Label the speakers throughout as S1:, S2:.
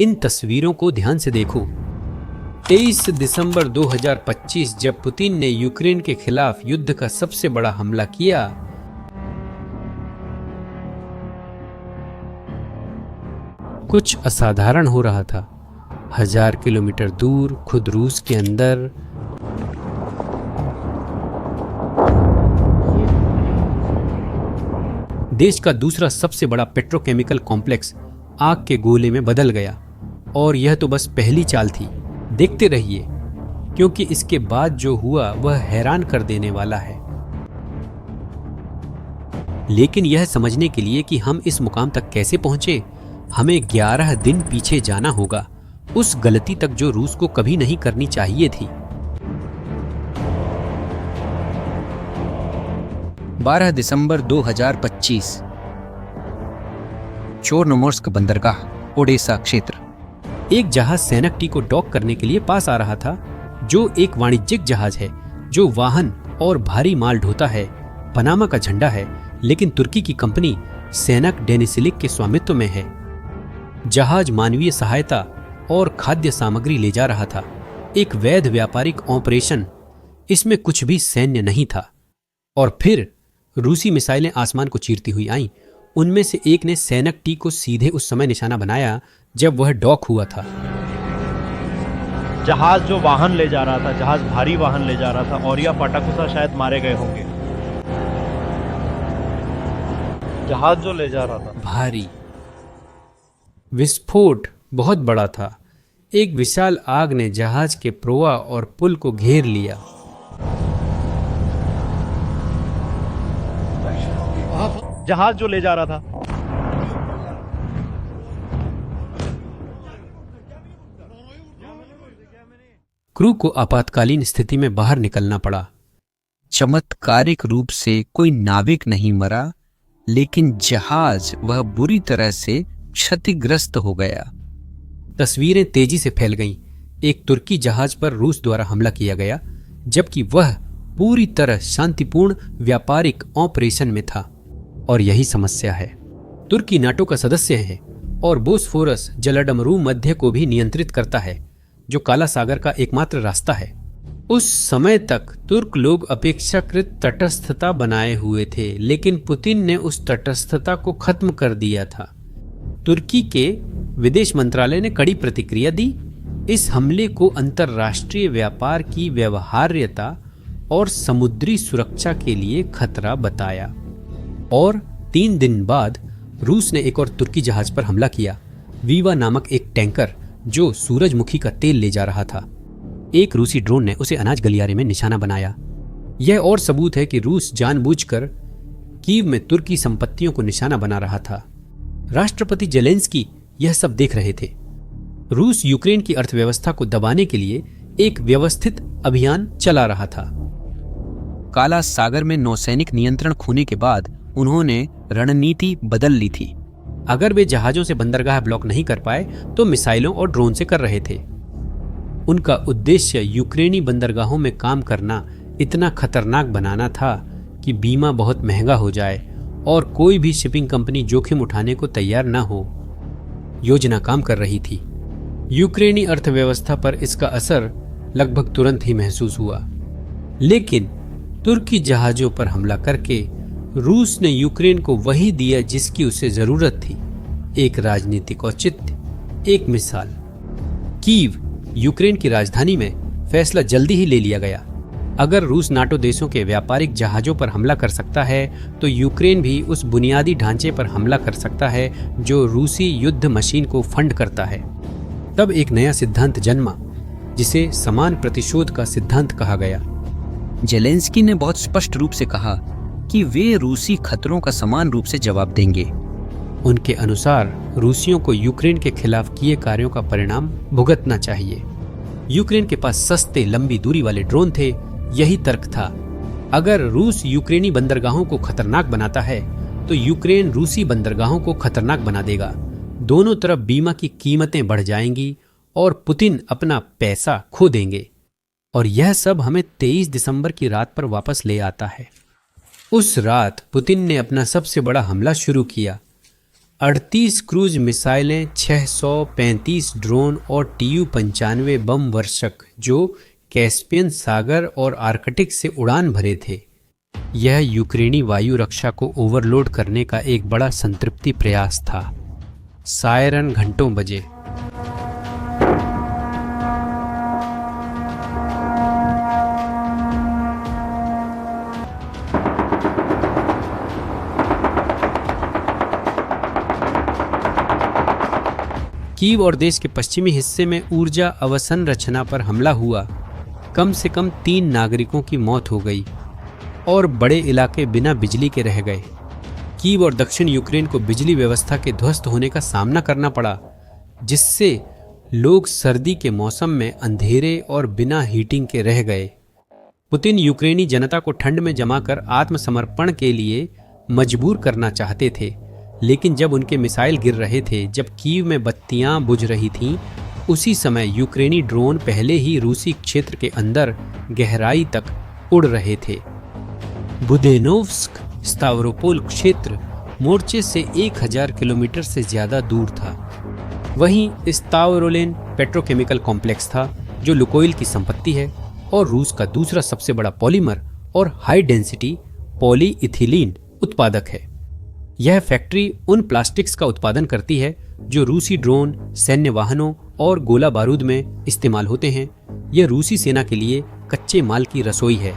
S1: इन तस्वीरों को ध्यान से देखो। 23 दिसंबर 2025 जब पुतिन ने यूक्रेन के खिलाफ युद्ध का सबसे बड़ा हमला किया, कुछ असाधारण हो रहा था। 1000 किलोमीटर दूर, खुद रूस के अंदर, देश का दूसरा सबसे बड़ा पेट्रोकेमिकल कॉम्प्लेक्स आग के गोले में बदल गया। और यह तो बस पहली चाल थी। देखते रहिए, क्योंकि इसके बाद जो हुआ वह हैरान कर देने वाला है। लेकिन यह समझने के लिए कि हम इस मुकाम तक कैसे पहुंचे, हमें 11 दिन पीछे जाना होगा, उस गलती तक जो रूस को कभी नहीं करनी चाहिए थी।
S2: 12 दिसंबर 2025 चोर्नोमोर्स्क बंदरगाह, ओडेसा क्षेत्र।
S1: एक जहाज सैनिक टी को डॉक करने के लिए पास आ रहा था, जो एक वाणिज्यिक जहाज है जो वाहन और भारी माल ढोता है। पनामा का झंडा है, लेकिन तुर्की की कंपनी सैनिक डेनिसिलिक के स्वामित्व में है। जहाज मानवीय सहायता और खाद्य सामग्री ले जा रहा था, एक वैध व्यापारिक ऑपरेशन। इसमें कुछ भी सैन्य नहीं था। और फिर रूसी मिसाइलें आसमान को चीरती हुई आईं। उनमें से एक ने सैनिक टी को सीधे उस समय निशाना बनाया जब वह डॉक हुआ था।
S3: जहाज जो वाहन ले जा रहा था, जहाज भारी वाहन ले जा रहा था, और या पाटाकुसा शायद मारे गए होंगे। जहाज जो ले जा रहा था
S1: भारी। विस्फोट बहुत बड़ा था। एक विशाल आग ने जहाज के प्रोआ और पुल को घेर लिया।
S3: जहाज जो ले जा रहा था,
S1: क्रू को आपातकालीन स्थिति में बाहर निकलना पड़ा।
S2: चमत्कारिक रूप से कोई नाविक नहीं मरा, लेकिन जहाज वह बुरी तरह से क्षतिग्रस्त हो गया।
S1: तस्वीरें तेजी से फैल गईं। एक तुर्की जहाज पर रूस द्वारा हमला किया गया, जबकि वह पूरी तरह शांतिपूर्ण व्यापारिक ऑपरेशन में था। और यही समस्या है। तुर्की नाटो का सदस्य है और बोस्फोरस जलडमरू मध्य को भी नियंत्रित करता है, जो काला सागर का एकमात्र रास्ता है। उस समय तक तुर्क लोग अपेक्षाकृत तटस्थता बनाए हुए थे, लेकिन पुतिन ने उस तटस्थता को खत्म कर दिया था। तुर्की के विदेश मंत्रालय ने कड़ी प्रतिक्रिया दी। इस हमले को अंतर्राष्ट्रीय व्यापार की व्यवहार्यता और समुद्री सुरक्षा के लिए खतरा बताया। और 3 दिन बाद रूस ने एक और तुर्की जहाज पर हमला किया। वीवा नामक एक टैंकर जो सूरजमुखी का तेल ले जा रहा था। एक रूसी ड्रोन ने उसे अनाज गलियारे में निशाना बनाया। यह और सबूत है कि रूस जानबूझकर कीव में तुर्की संपत्तियों को निशाना बना रहा था। राष्ट्रपति जेलेंस्की यह सब देख रहे थे। रूस यूक्रेन की अर्थव्यवस्था को दबाने के लिए एक व्यवस्थित अभियान चला रहा था।
S2: काला सागर में नौसैनिक नियंत्रण खोने के बाद उन्होंने रणनीति बदल ली थी।
S1: अगर वे जहाजों से बंदरगाह ब्लॉक नहीं कर पाए तो मिसाइलों और ड्रोन से कर रहे थे। उनका उद्देश्य यूक्रेनी बंदरगाहों में काम करना इतना खतरनाक बनाना था कि बीमा बहुत महंगा हो जाए और कोई भी शिपिंग कंपनी जोखिम उठाने को तैयार न हो। योजना काम कर रही थी। यूक्रेनी अर्थव्यवस्था पर इसका असर लगभग तुरंत ही महसूस हुआ। लेकिन तुर्की जहाजों पर हमला करके रूस ने यूक्रेन को वही दिया जिसकी उसे जरूरत थी, एक राजनीतिक औचित्य, एक मिसाल। कीव, यूक्रेन की राजधानी में फैसला जल्दी ही ले लिया गया। अगर रूस नाटो देशों के व्यापारिक जहाजों पर हमला कर सकता है, तो यूक्रेन भी उस बुनियादी ढांचे पर हमला कर सकता है जो रूसी युद्ध मशीन को फंड करता है। तब एक नया सिद्धांत जन्मा, जिसे समान प्रतिशोध का सिद्धांत कहा गया।
S2: जेलेंस्की ने बहुत स्पष्ट रूप से कहा कि वे रूसी खतरों का समान रूप से जवाब देंगे।
S1: उनके अनुसार रूसियों को यूक्रेन के खिलाफ किए कार्यों का परिणाम भुगतना चाहिए। यूक्रेन के पास सस्ते लंबी दूरी वाले ड्रोन थे। यही तर्क था। अगर रूस यूक्रेनी बंदरगाहों को खतरनाक बनाता है, तो यूक्रेन रूसी बंदरगाहों को खतरनाक बना देगा। दोनों तरफ बीमा की कीमतें बढ़ जाएंगी और पुतिन अपना पैसा खो देंगे। और यह सब हमें 23 दिसंबर की रात पर वापस ले आता है। उस रात पुतिन ने अपना सबसे बड़ा हमला शुरू किया। 38 क्रूज मिसाइलें, 635 ड्रोन और TU-95 बम वर्षक जो कैस्पियन सागर और आर्कटिक से उड़ान भरे थे। यह यूक्रेनी वायु रक्षा को ओवरलोड करने का एक बड़ा संतृप्ति प्रयास था। सायरन घंटों बजे। कीव और देश के पश्चिमी हिस्से में ऊर्जा अवसंरचना पर हमला हुआ। कम से कम 3 नागरिकों की मौत हो गई और बड़े इलाके बिना बिजली के रह गए। कीव और दक्षिण यूक्रेन को बिजली व्यवस्था के ध्वस्त होने का सामना करना पड़ा, जिससे लोग सर्दी के मौसम में अंधेरे और बिना हीटिंग के रह गए। पुतिन यूक्रेनी जनता को ठंड में जमाकर आत्मसमर्पण के लिए मजबूर करना चाहते थे, लेकिन जब उनके मिसाइल गिर रहे थे, जब कीव में बत्तियां बुझ रही थीं, उसी समय यूक्रेनी ड्रोन पहले ही रूसी क्षेत्र के अंदर गहराई तक उड़ रहे थे। बुदेनोव्स्क स्तावरोपोल क्षेत्र मोर्चे से 1000 किलोमीटर से ज्यादा दूर था। वहीं स्तावरोलेन पेट्रोकेमिकल कॉम्प्लेक्स था, जो लुकोइल की संपत्ति है और रूस का दूसरा सबसे बड़ा पॉलीमर और हाई डेंसिटी पॉलीइथिलीन उत्पादक है। यह फैक्ट्री उन प्लास्टिक्स का उत्पादन करती है जो रूसी ड्रोन, सैन्य वाहनों और गोला बारूद में इस्तेमाल होते हैं। यह रूसी सेना के लिए कच्चे माल की रसोई है।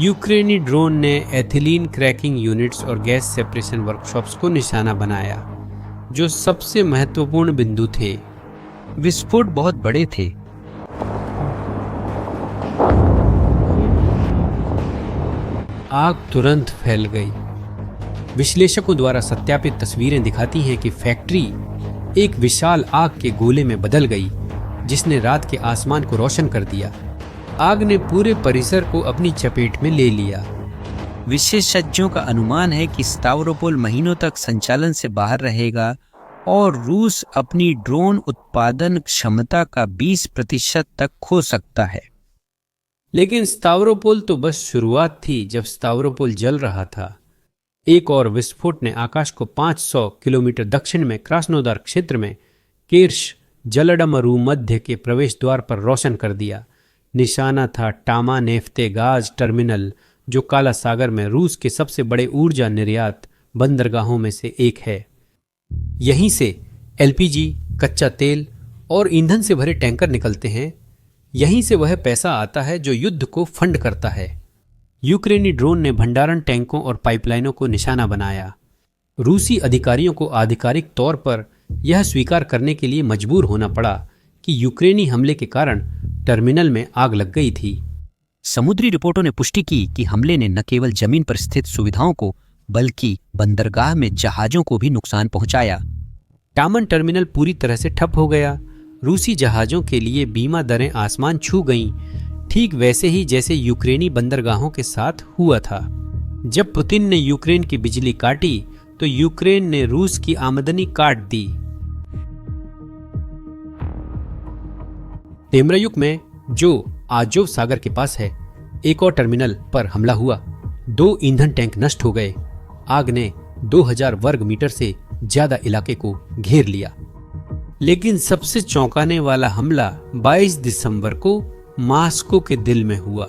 S1: यूक्रेनी ड्रोन ने एथिलीन क्रैकिंग यूनिट्स और गैस सेपरेशन वर्कशॉप्स को निशाना बनाया, जो सबसे महत्वपूर्ण बिंदु थे।
S2: विस्फोट बहुत बड़े थे।
S1: आग तुरंत फैल गई। विश्लेषकों द्वारा सत्यापित तस्वीरें दिखाती हैं कि फैक्ट्री एक विशाल आग के गोले में बदल गई, जिसने रात के आसमान को रोशन कर दिया। आग ने पूरे परिसर को अपनी चपेट में ले लिया।
S2: विशेषज्ञों का अनुमान है कि स्तावरोपोल महीनों तक संचालन से बाहर रहेगा और रूस अपनी ड्रोन उत्पादन क्षमता का 20% तक खो सकता है।
S1: लेकिन स्तावरोपोल तो बस शुरुआत थी। जब स्तावरोपोल जल रहा था, एक और विस्फोट ने आकाश को 500 किलोमीटर दक्षिण में क्रास्नोदार क्षेत्र में किर्श जलडमरू मध्य के प्रवेश द्वार पर रोशन कर दिया। निशाना था टामा नेफ्ते गाज टर्मिनल, जो काला सागर में रूस के सबसे बड़े ऊर्जा निर्यात बंदरगाहों में से एक है। यहीं से LPG, कच्चा तेल और ईंधन से भरे टैंकर निकलते हैं। यहीं से वह पैसा आता है जो युद्ध को फंड करता है। यूक्रेनी ड्रोन ने भंडारण टैंकों और पाइपलाइनों को निशाना बनाया। रूसी अधिकारियों को आधिकारिक तौर पर यह स्वीकार करने के लिए मजबूर होना पड़ा कि यूक्रेनी हमले के कारण टर्मिनल में आग लग गई थी।
S2: समुद्री रिपोर्टों ने पुष्टि की कि हमले ने न केवल जमीन पर स्थित सुविधाओं को, बल्कि बंदरगाह में जहाजों को भी नुकसान पहुंचाया।
S1: टामन टर्मिनल पूरी तरह से ठप हो गया। रूसी जहाजों के लिए बीमा दरें आसमान छू गईं, ठीक वैसे ही जैसे यूक्रेनी बंदरगाहों के साथ हुआ था। जब पुतिन ने यूक्रेन की बिजली काटी, तो यूक्रेन ने रूस की आमदनी काट दी। तेम्रयुक में, जो आजोव सागर के पास है, एक और टर्मिनल पर हमला हुआ। 2 ईंधन टैंक नष्ट हो गए। आग ने 2000 वर्ग मीटर से ज्यादा इलाके को घेर लिया। लेकिन सबसे चौंकाने वाला हमला 22 दिसंबर को मास्को के दिल में हुआ।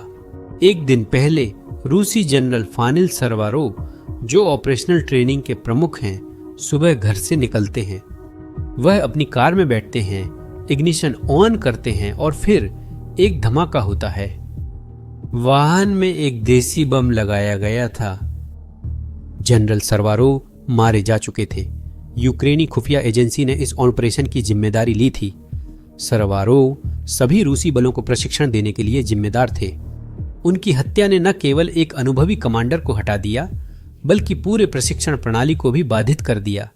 S1: एक दिन पहले रूसी जनरल फानिल सरवारोव, जो ऑपरेशनल ट्रेनिंग के प्रमुख हैं, सुबह घर से निकलते हैं। वह अपनी कार में बैठते हैं, इग्निशन ऑन करते हैं और फिर एक धमाका होता है। वाहन में एक देसी बम लगाया गया था। जनरल सरवारोव मारे जा चुके थे। यूक्रेनी खुफिया एजेंसी ने इस ऑपरेशन की जिम्मेदारी ली थी। सरवारोव सभी रूसी बलों को प्रशिक्षण देने के लिए जिम्मेदार थे। उनकी हत्या ने न केवल एक अनुभवी कमांडर को हटा दिया, बल्कि पूरे प्रशिक्षण प्रणाली को भी बाधित कर दिया।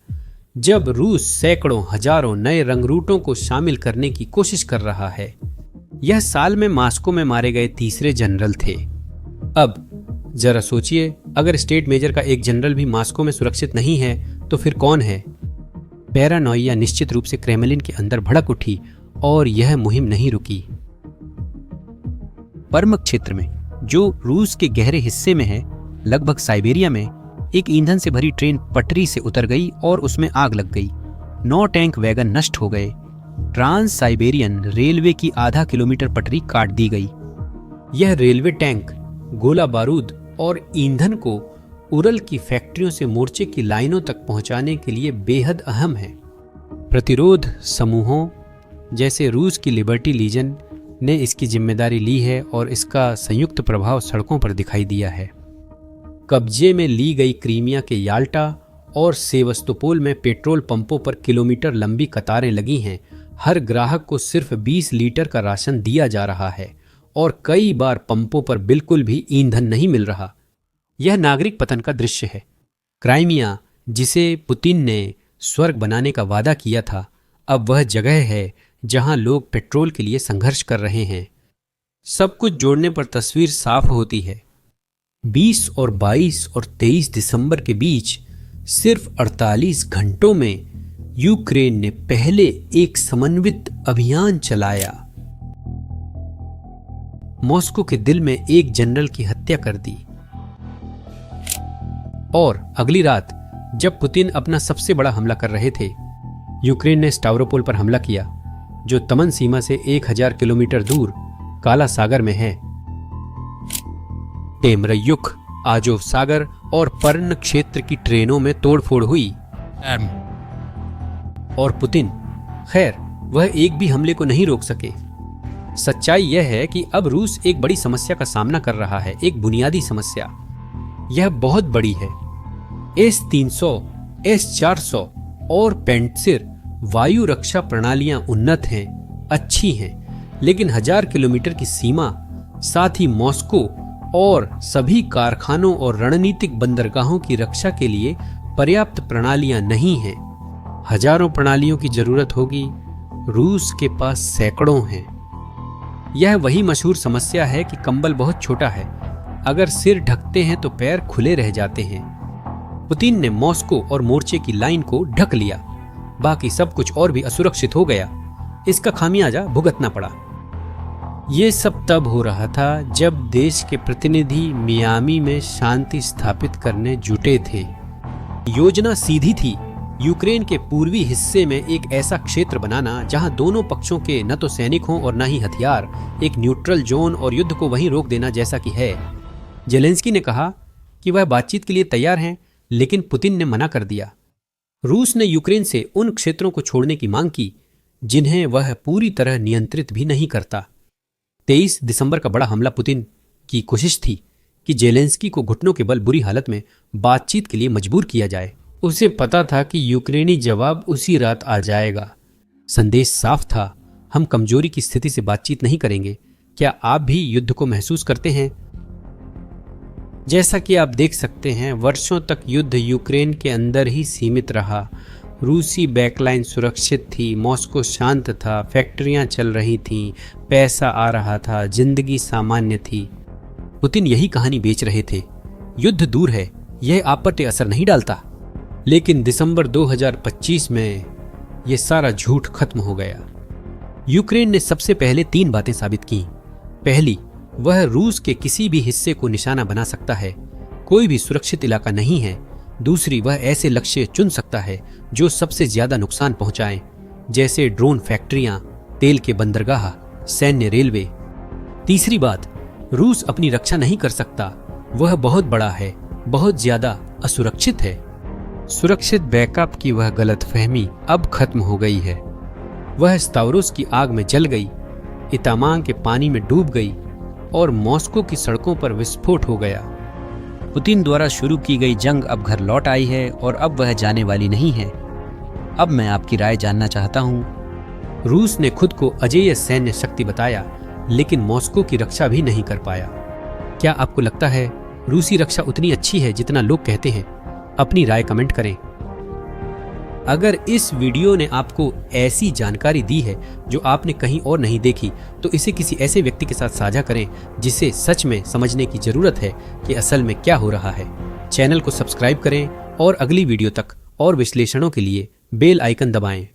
S1: जब रूस सैकड़ों हजारों नए रंगरूटों को शामिल करने की कोशिश कर रहा है। यह साल में मास्को में मारे गए तीसरे जनरल थे। अब जरा सोचिए, अगर स्टेट मेजर का एक जनरल भी मास्को में सुरक्षित नहीं है, तो फिर कौन है? पैरानोइया निश्चित रूप से क्रेमलिन के अंदर भड़क उठी और यह मुहिम नहीं रुकी।
S2: पर्म क्षेत्र में, जो रूस के गहरे हिस्से में है, लगभग साइबेरिया में, एक ईंधन से भरी ट्रेन पटरी से उतर गई और उसमें आग लग गई। 9 टैंक वैगन नष्ट हो गए। ट्रांस साइबेरियन रेलवे की आधा किलोमीटर पटरी काट दी गई।
S1: यह रेलवे टैंक गोला बारूद और ईंधन को उरल की फैक्ट्रियों से मोर्चे की लाइनों तक पहुंचाने के लिए बेहद अहम है। प्रतिरोध समूहों जैसे रूस की लिबर्टी लीजन ने इसकी जिम्मेदारी ली है और इसका संयुक्त प्रभाव सड़कों पर दिखाई दिया है। कब्जे में ली गई क्रीमिया के याल्टा और सेवस्तोपोल में पेट्रोल पंपों पर किलोमीटर लंबी कतारें लगी हैं। हर ग्राहक को सिर्फ 20 लीटर का राशन दिया जा रहा है और कई बार पंपों पर बिल्कुल भी ईंधन नहीं मिल रहा। यह नागरिक पतन का दृश्य है। क्राइमिया, जिसे पुतिन ने स्वर्ग बनाने का वादा किया था, अब वह जगह है जहां लोग पेट्रोल के लिए संघर्ष कर रहे हैं। सब कुछ जोड़ने पर तस्वीर साफ होती है। 20 और 22 और 23 दिसंबर के बीच सिर्फ 48 घंटों में यूक्रेन ने पहले एक समन्वित अभियान चलाया। मॉस्को के दिल में एक जनरल की हत्या कर दी और अगली रात जब पुतिन अपना सबसे बड़ा हमला कर रहे थे, यूक्रेन ने स्टावरोपोल पर हमला किया, जो तमन सीमा से 1000 किलोमीटर दूर काला सागर में है। टेमरयुक, आजोव सागर और पर्न क्षेत्र की ट्रेनों में तोड़फोड़ हुई और पुतिन, खैर, वह एक भी हमले को नहीं रोक सके। सच्चाई यह है कि अब रूस एक बड़ी समस्या का सामना कर रहा है, एक बुनियादी समस्या। यह बहुत बड़ी है। S-300, S-400 और पेंटसिर वायु रक्षा प्रणालियां उन्नत हैं, अच्छी हैं, लेकिन 1000 किलोमीटर की सीमा, साथ ही मॉस्को और सभी कारखानों और रणनीतिक बंदरगाहों की रक्षा के लिए पर्याप्त प्रणालियां नहीं हैं। हजारों प्रणालियों की जरूरत होगी। रूस के पास सैकड़ों हैं। यह वही मशहूर समस्या है कि कंबल बहुत छोटा है, अगर सिर ढकते हैं तो पैर खुले रह जाते हैं। पुतिन ने मॉस्को और मोर्चे की लाइन को ढक लिया, बाकी सब कुछ और भी असुरक्षित हो गया। इसका खामियाजा भुगतना पड़ा। ये सब तब हो रहा था जब देश के प्रतिनिधि मियामी में शांति स्थापित करने जुटे थे। योजना सीधी थी, यूक्रेन के पूर्वी हिस्से में एक ऐसा क्षेत्र बनाना जहां दोनों पक्षों के न तो सैनिक हों और न ही हथियार, एक न्यूट्रल जोन, और युद्ध को वहीं रोक देना जैसा कि है। जेलेंस्की ने कहा कि वह बातचीत के लिए तैयार हैं, लेकिन पुतिन ने मना कर दिया। रूस ने यूक्रेन से उन क्षेत्रों को छोड़ने की मांग की जिन्हें वह पूरी तरह नियंत्रित भी नहीं करता। 23 दिसंबर का बड़ा हमला पुतिन की कोशिश थी कि जेलेंस्की को घुटनों के बल बुरी हालत में बातचीत के लिए मजबूर किया जाए। उसे पता था कि यूक्रेनी जवाब उसी रात आ जाएगा। संदेश साफ था, हम कमजोरी की स्थिति से बातचीत नहीं करेंगे। क्या आप भी युद्ध को महसूस करते हैं? जैसा कि आप देख सकते हैं, वर्षों तक युद्ध यूक्रेन के अंदर ही सीमित रहा। रूसी बैकलाइन सुरक्षित थी, मॉस्को शांत था, फैक्ट्रियां चल रही थीं, पैसा आ रहा था, जिंदगी सामान्य थी। पुतिन यही कहानी बेच रहे थे। युद्ध दूर है, यह आप पर असर नहीं डालता। लेकिन दिसंबर 2025 में यह सारा झूठ खत्म हो गया। यूक्रेन ने सबसे पहले 3 बातें साबित की। पहली, वह रूस के किसी भी हिस्से को निशाना बना सकता है, कोई भी सुरक्षित इलाका नहीं है। दूसरी, वह ऐसे लक्ष्य चुन सकता है जो सबसे ज्यादा नुकसान पहुंचाएं, जैसे ड्रोन फैक्ट्रियां, तेल के बंदरगाह, सैन्य रेलवे। तीसरी बात, रूस अपनी रक्षा नहीं कर सकता, वह बहुत बड़ा है, बहुत ज्यादा असुरक्षित है। सुरक्षित बैकअप की वह गलतफहमी अब खत्म हो गई है। वह स्तावरोस की आग में जल गई, इतामांग के पानी में डूब गई और मॉस्को की सड़कों पर विस्फोट हो गया।
S2: पुतिन द्वारा शुरू की गई जंग अब घर लौट आई है और अब वह जाने वाली नहीं है। अब मैं आपकी राय जानना चाहता हूँ।
S1: रूस ने खुद को अजेय सैन्य शक्ति बताया, लेकिन मॉस्को की रक्षा भी नहीं कर पाया। क्या आपको लगता है रूसी रक्षा उतनी अच्छी है जितना लोग कहते हैं? अपनी राय कमेंट करें। अगर इस वीडियो ने आपको ऐसी जानकारी दी है जो आपने कहीं और नहीं देखी, तो इसे किसी ऐसे व्यक्ति के साथ साझा करें जिसे सच में समझने की जरूरत है कि असल में क्या हो रहा है। चैनल को सब्सक्राइब करें और अगली वीडियो तक और विश्लेषणों के लिए बेल आइकन दबाएं।